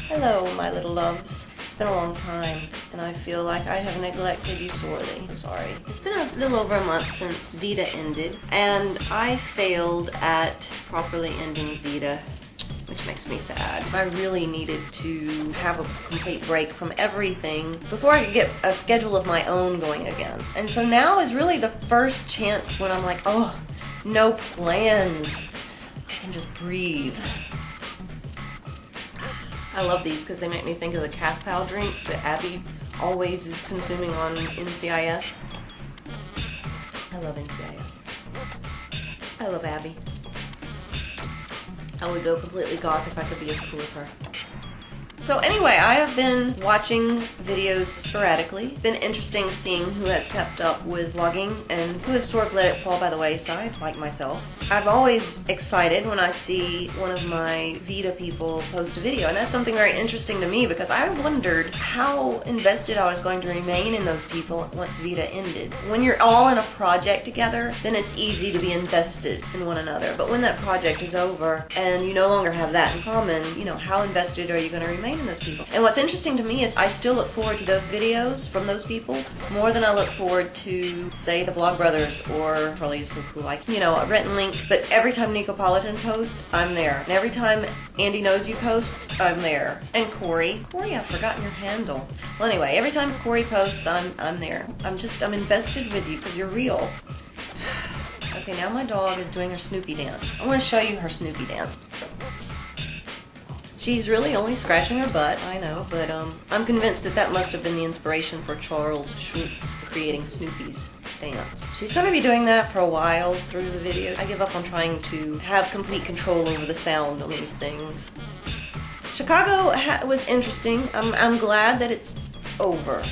Hello, my little loves. It's been a long time, and I feel like I have neglected you sorely. I'm sorry. It's been a little over a month since VEDA ended, and I failed at properly ending VEDA, which makes me sad. I really needed to have a complete break from everything before I could get a schedule of my own going again. And so now is really the first chance when I'm like, oh, no plans. I can just breathe. I love these because they make me think of the calf pow drinks that Abby always is consuming on NCIS. I love NCIS. I love Abby. I would go completely goth if I could be as cool as her. So anyway, I have been watching videos sporadically. It's been interesting seeing who has kept up with vlogging and who has sort of let it fall by the wayside, like myself. I'm always excited when I see one of my VEDA people post a video, and that's something very interesting to me because I wondered how invested I was going to remain in those people once VEDA ended. When you're all in a project together, then it's easy to be invested in one another. But when that project is over and you no longer have that in common, you know, how invested are you going to remain in those people? And what's interesting to me is I still look forward to those videos from those people more than I look forward to, say, the Vlogbrothers or probably So Cool Like, you know, a Rhett and Link. But every time Nicopolitan posts, I'm there. And every time Andy Knows You posts, I'm there. And Corey, I've forgotten your handle. Well, anyway, every time Corey posts, I'm there. I'm invested with you because you're real. Okay, now my dog is doing her Snoopy dance. I want to show you her Snoopy dance. She's really only scratching her butt, I know, but I'm convinced that that must have been the inspiration for Charles Schulz creating Snoopy's dance. She's going to be doing that for a while through the video. I give up on trying to have complete control over the sound on these things. Chicago was interesting. I'm glad that it's over.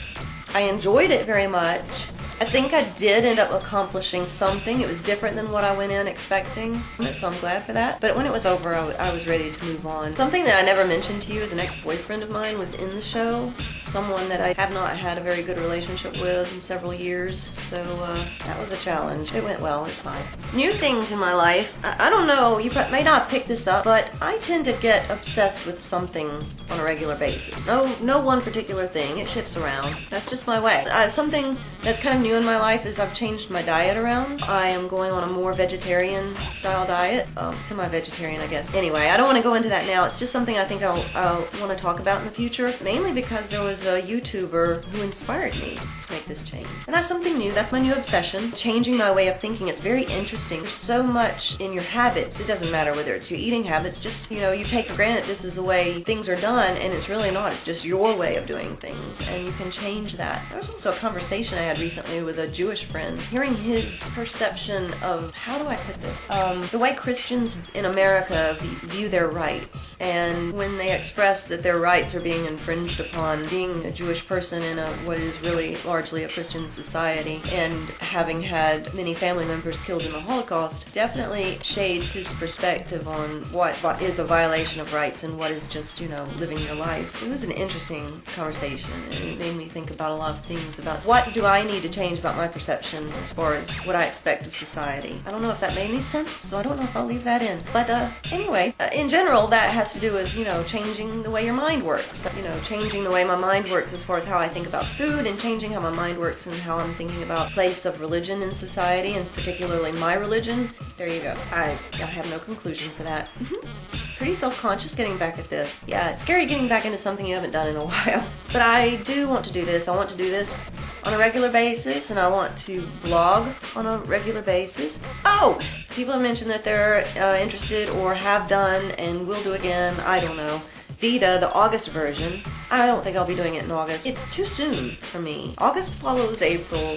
I enjoyed it very much. I think I did end up accomplishing something. It was different than what I went in expecting, so I'm glad for that. But when it was over, I was ready to move on. Something that I never mentioned to you is an ex-boyfriend of mine was in the show. Someone that I have not had a very good relationship with in several years, so that was a challenge. It went well, it's fine. New things in my life. I don't know, you may not pick this up, but I tend to get obsessed with something on a regular basis. No one particular thing, it shifts around. That's just my way. Something that's kind of new in my life is I've changed my diet around. I am going on a more vegetarian style diet. Semi-vegetarian, I guess. Anyway, I don't want to go into that now. It's just something I think I'll want to talk about in the future, mainly because there was a YouTuber who inspired me to make this change. And that's something new. That's my new obsession. Changing my way of thinking. It's very interesting. There's so much in your habits. It doesn't matter whether it's your eating habits. Just, you know, you take for granted this is the way things are done, and it's really not. It's just your way of doing things, and you can change that. There was also a conversation I had recently with a Jewish friend, hearing his perception of, how do I put this, the way Christians in America view their rights, and when they express that their rights are being infringed upon, being a Jewish person in what is really largely a Christian society, and having had many family members killed in the Holocaust, definitely shades his perspective on what is a violation of rights and what is just, you know, living your life. It was an interesting conversation, and it made me think about a lot of things about what do I need to change about my perception as far as what I expect of society. I don't know if that made any sense, so I don't know if I'll leave that in. But anyway, in general, that has to do with, you know, changing the way your mind works. You know, changing the way my mind works as far as how I think about food, and changing how my mind works and how I'm thinking about place of religion in society, and particularly my religion. There you go. I have no conclusion for that. Pretty self-conscious getting back at this. Yeah, it's scary getting back into something you haven't done in a while. But I do want to do this. I want to do this on a regular basis, and I want to blog on a regular basis. Oh! People have mentioned that they're interested or have done and will do again, I don't know, VEDA, the August version. I don't think I'll be doing it in August. It's too soon for me. August follows April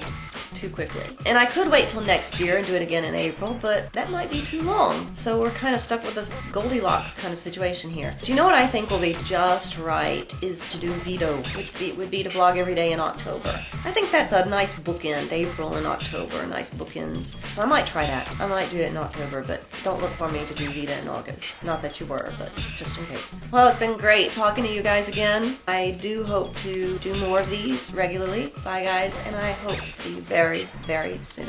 too quickly. And I could wait till next year and do it again in April, but that might be too long. So we're kind of stuck with this Goldilocks kind of situation here. Do you know what I think will be just right is to do VEDA, which would be to vlog every day in October. I think that's a nice bookend, April and October, nice bookends. So I might try that. I might do it in October, but don't look for me to do VEDA in August. Not that you were, but just in case. Well, it's been great talking to you guys again. I do hope to do more of these regularly. Bye guys, and I hope to see you very, very soon.